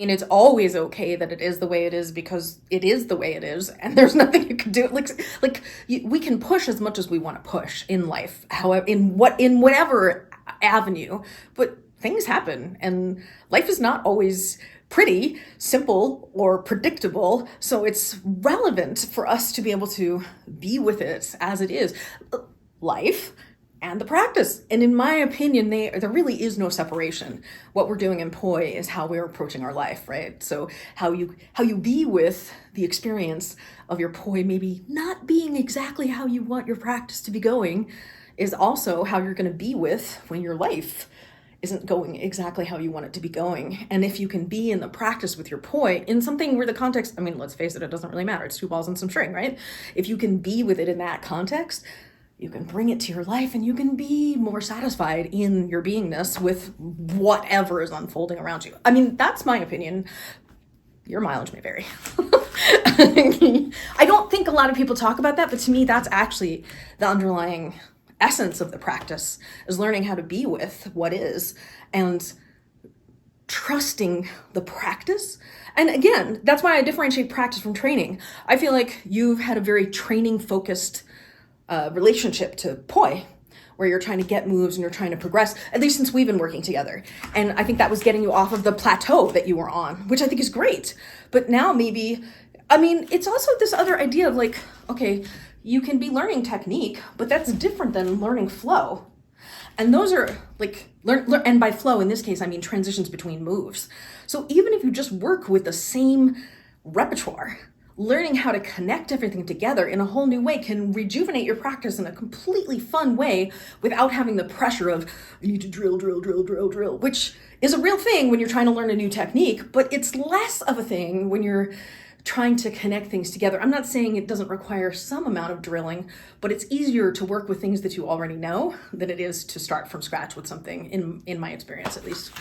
And it's always okay that it is the way it is because it is the way it is, and there's nothing you can do. We can push as much as we want to push in life, however, in whatever avenue, but things happen, and life is not always pretty, simple, or predictable. So it's relevant for us to be able to be with it as it is. Life and the practice. And in my opinion, there really is no separation. What we're doing in Poi is how we're approaching our life, right? So how you be with the experience of your Poi maybe not being exactly how you want your practice to be going is also how you're going to be with when your life isn't going exactly how you want it to be going. And if you can be in the practice with your Poi in something where the context, I mean, let's face it, it doesn't really matter. It's 2 balls and some string, right? If you can be with it in that context, you can bring it to your life and you can be more satisfied in your beingness with whatever is unfolding around you. I mean, that's my opinion. Your mileage may vary. I don't think a lot of people talk about that, but to me, that's actually the underlying essence of the practice, is learning how to be with what is and trusting the practice. And again, that's why I differentiate practice from training. I feel like you've had a very training focused relationship to Poi, where you're trying to get moves and you're trying to progress, at least since we've been working together. And I think that was getting you off of the plateau that you were on, which I think is great. But now maybe, I mean, it's also this other idea of like, okay, you can be learning technique, but that's different than learning flow. And those are like, and by flow in this case, I mean transitions between moves. So even if you just work with the same repertoire, learning how to connect everything together in a whole new way can rejuvenate your practice in a completely fun way without having the pressure of, you need to drill, which is a real thing when you're trying to learn a new technique, but it's less of a thing when you're trying to connect things together. I'm not saying it doesn't require some amount of drilling, but it's easier to work with things that you already know than it is to start from scratch with something, in my experience at least.